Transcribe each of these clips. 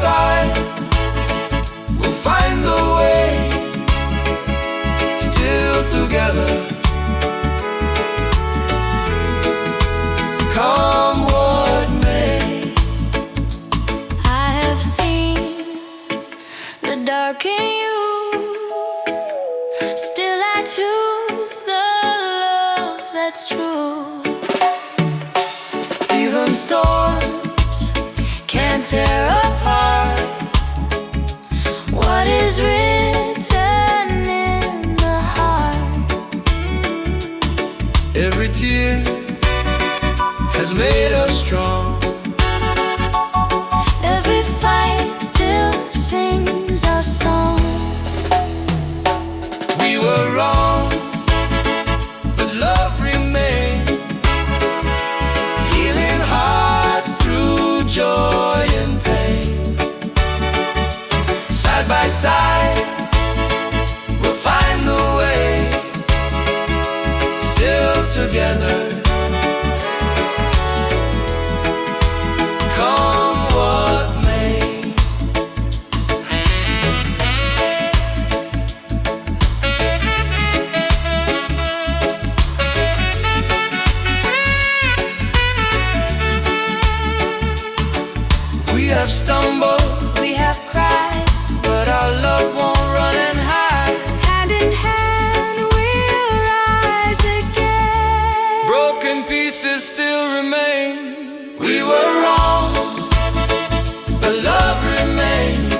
side, we'll find the way, still together. Come what may. I have seen the dark in you, still I choose the love that's true. Even storms can't tear apart what is written in the heart. Every tear has made us strong. Every fight still sings our song. We were wrong, but love remained, healing hearts through joy and pain. Side by side, we'll find the way, still together. Come what may. We have stumbled, We have cried, but our love won't run and hide. hand in hand we'll rise again. Broken pieces still remain. We were wrong, but love remains,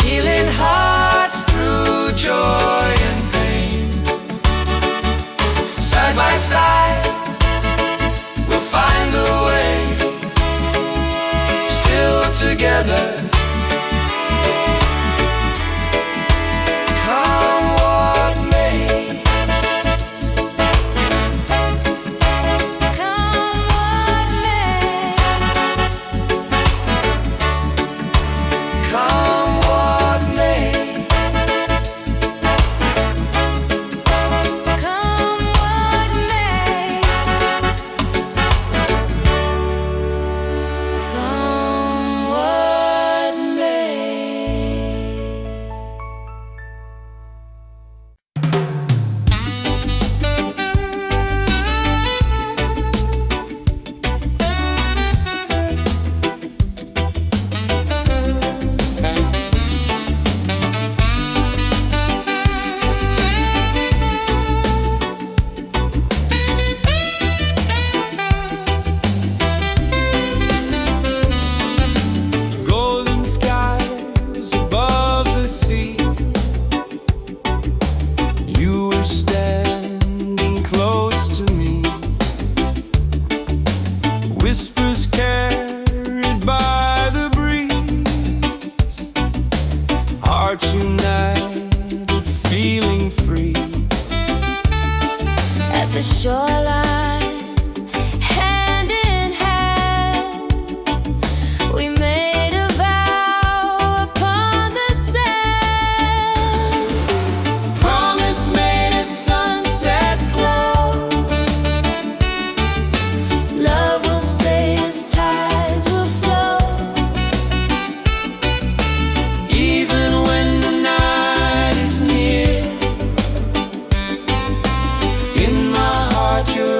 healing hearts through joy and pain. Side by side, we'll find the way, still together. Come what may. Come what may. Come what may. Come what may. Come what may. Golden skies above the sea. You were standing close to me. Whispers carried by the breeze. Hearts united, feeling free. At the shoreline, hand in hand, we made a vow upon the sand. Promise made at sunset's glow. Love will stay as tides will flow. Even when the night is near, in my heart you're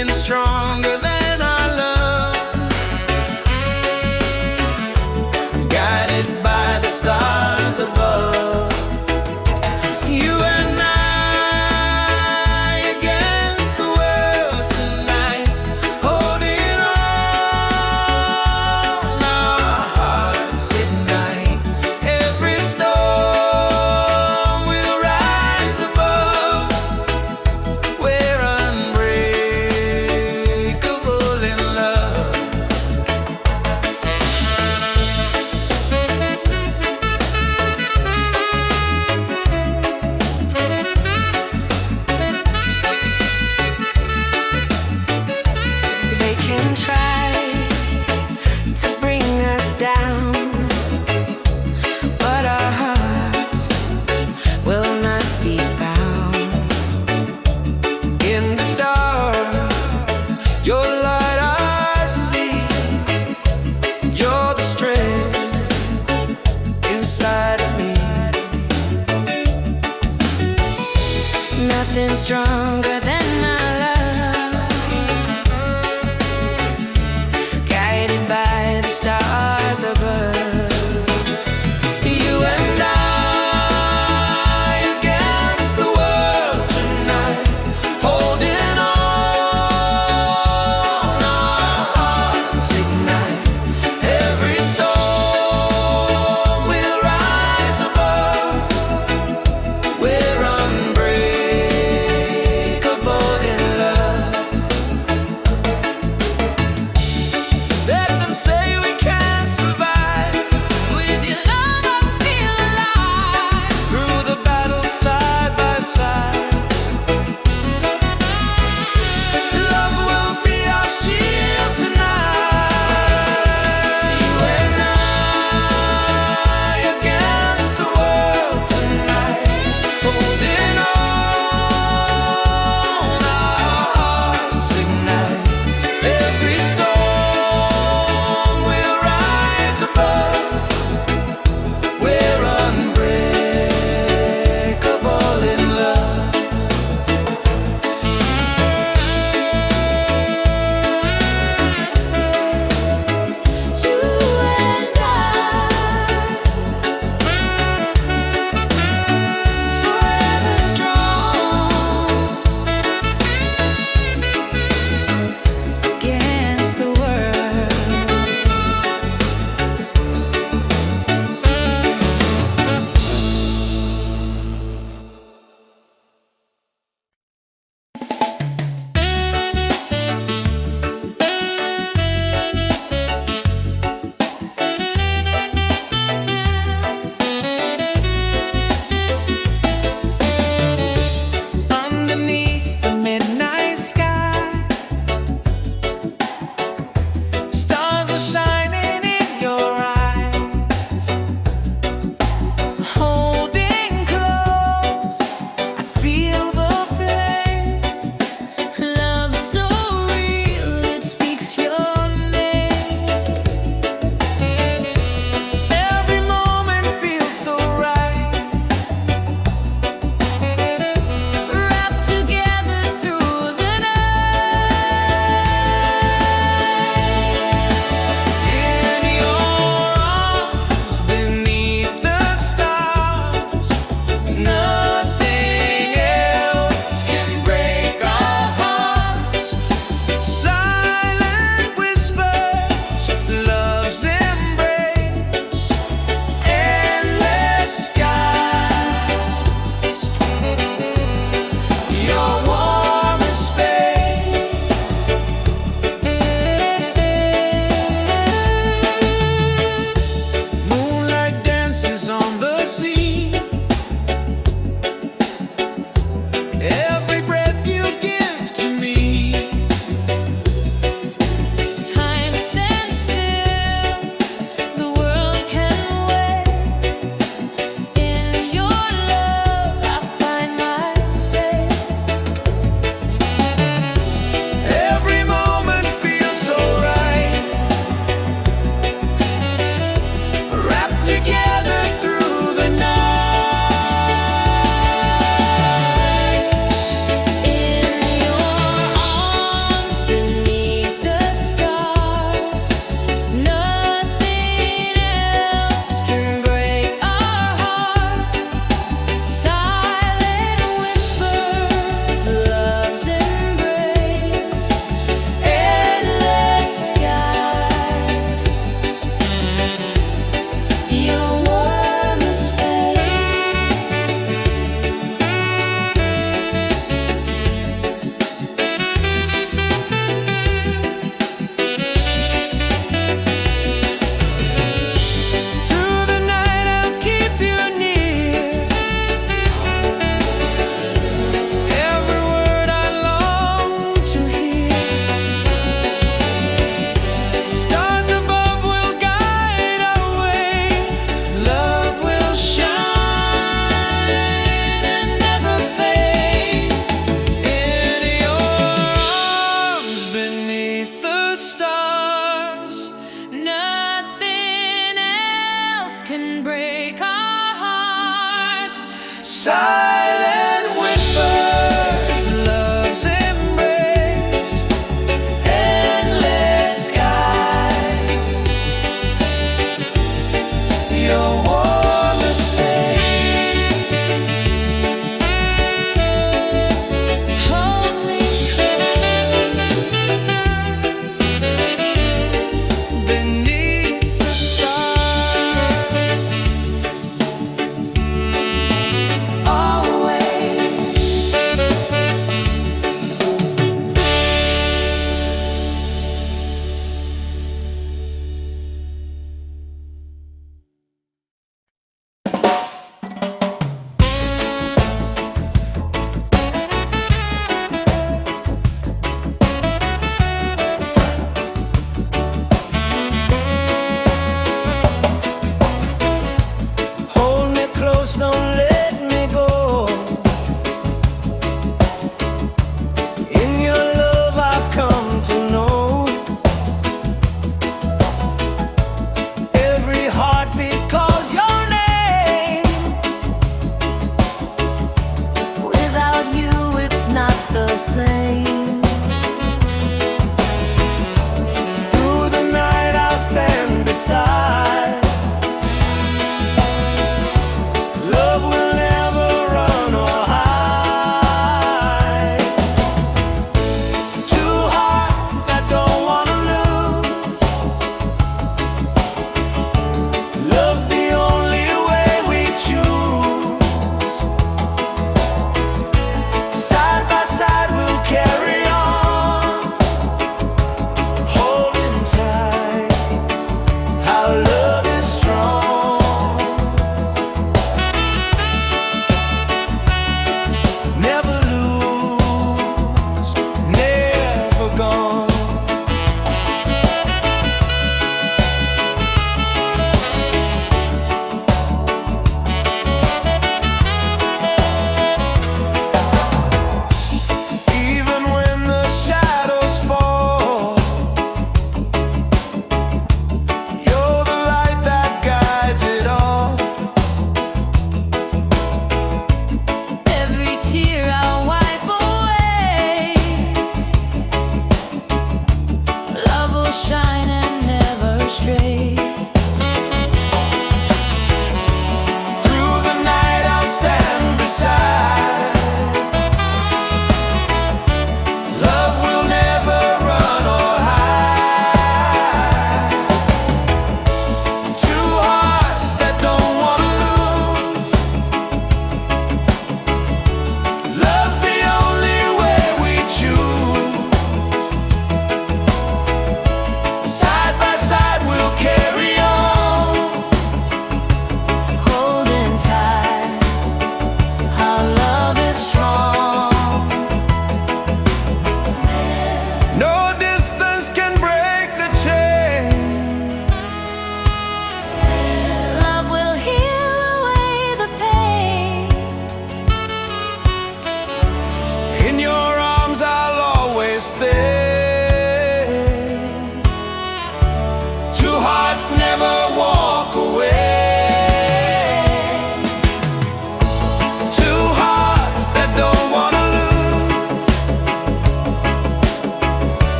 feeling stronger than our love, guided by the stars above. You and I against the world tonight, holding on our hearts ignite. Every storm will rise above. We're unbreakable.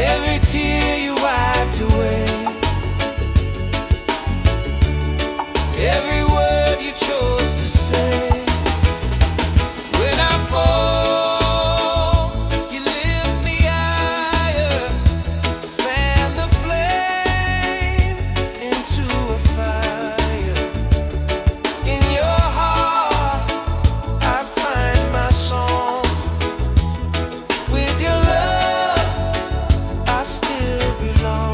Every tear you wiped away, every word you chose to say. When I fall, you lift me higher, fan the flame into a fire. In your heart, I find my song. With your love, I still belong.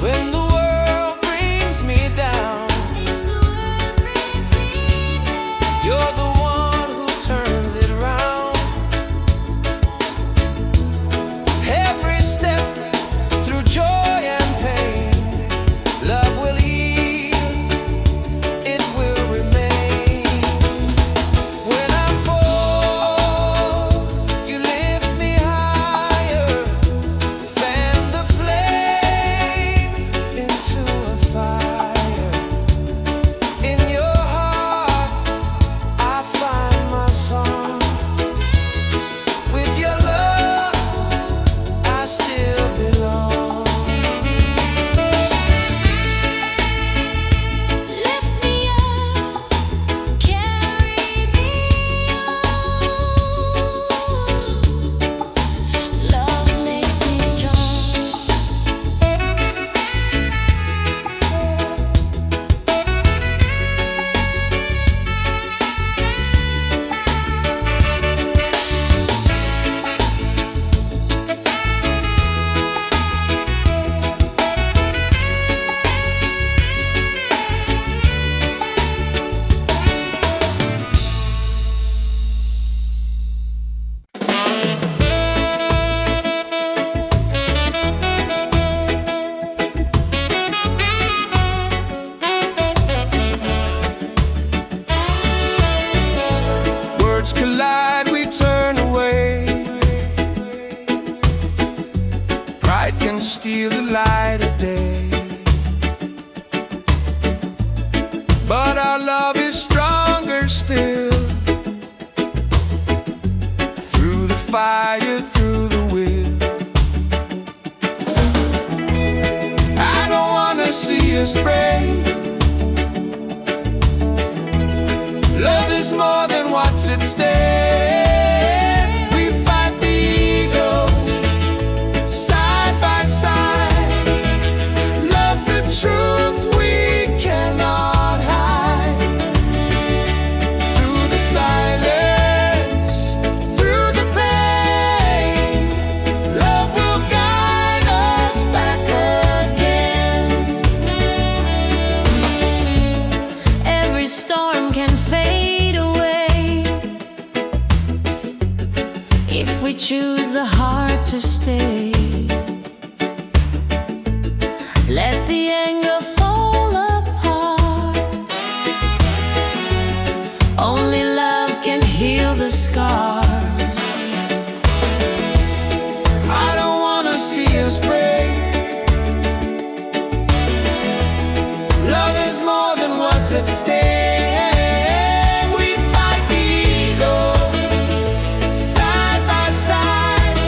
When the world brings me down, you're the one who turns it around. Every step through joy and pain, love will heal, it will remain. When I fall, you lift me higher, fan the flame into a fire. In your heart, I find my song. With your love, I still belong. Lift me up, carry me on. Love makes me strong. Words collide, we turn away. Pride can steal the light of day, but our love is stronger still. Through the fire, through the wind, I don't wanna see us break. Love is more than what's at stake. We fight the ego side by side. Love's the truth we cannot hide. Through the silence, through the pain, love will guide us back again. Every storm can fade away if we choose the heart to stay. Let the anger fall apart. Only love can heal the scars. I don't wanna see us break. Love is more than what's at stake. We fight the ego side by side.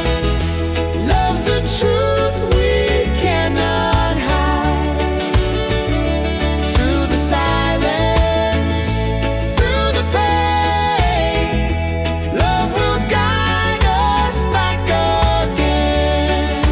Love's the truth we cannot hide. Through the silence, through the pain, love will guide us back again.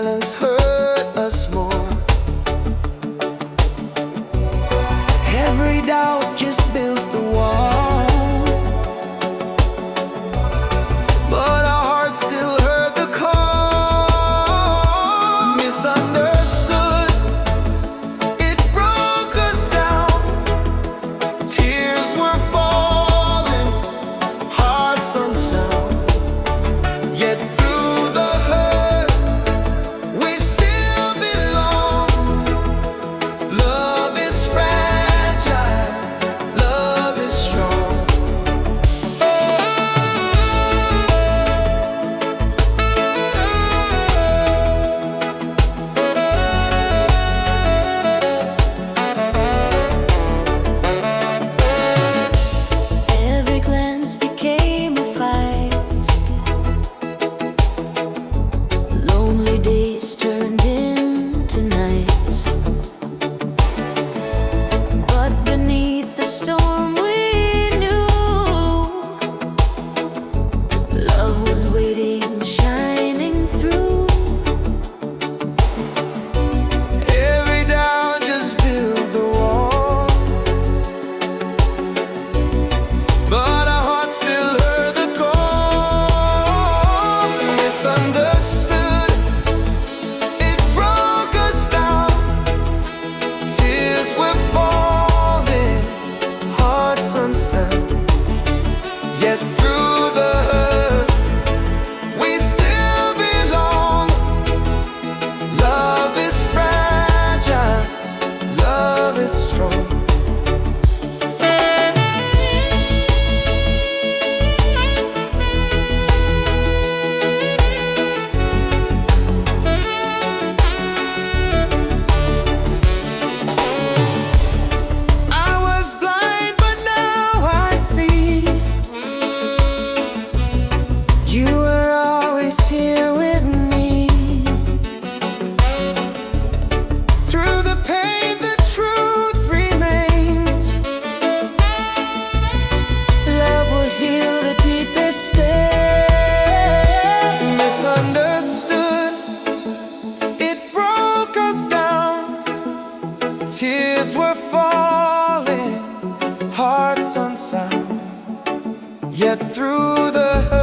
silence hurt us more. Every doubt just built the wall, but our hearts still heard the call. Misunderstood, it broke us down. Tears were falling, hearts unsound. Yet through the hurt, we still belong. Love is fragile, love is strong. Every glance became a fight. Lonely days turned into nights. But beneath the storm we knew love was waiting, shining through. Every doubt just built the wall, but our hearts still heard the call. Misunderstood, it broke us down. Tears were falling, hearts unsound. Yet through the hurt, we still belong. Love is fragile, love is strong. I was blind, but now I see. You were always here with me. Through the pain, the truth remains. Love will heal the deepest stain. Misunderstood, it broke us down. Tears were falling, hearts unsound. Yet through the hurt,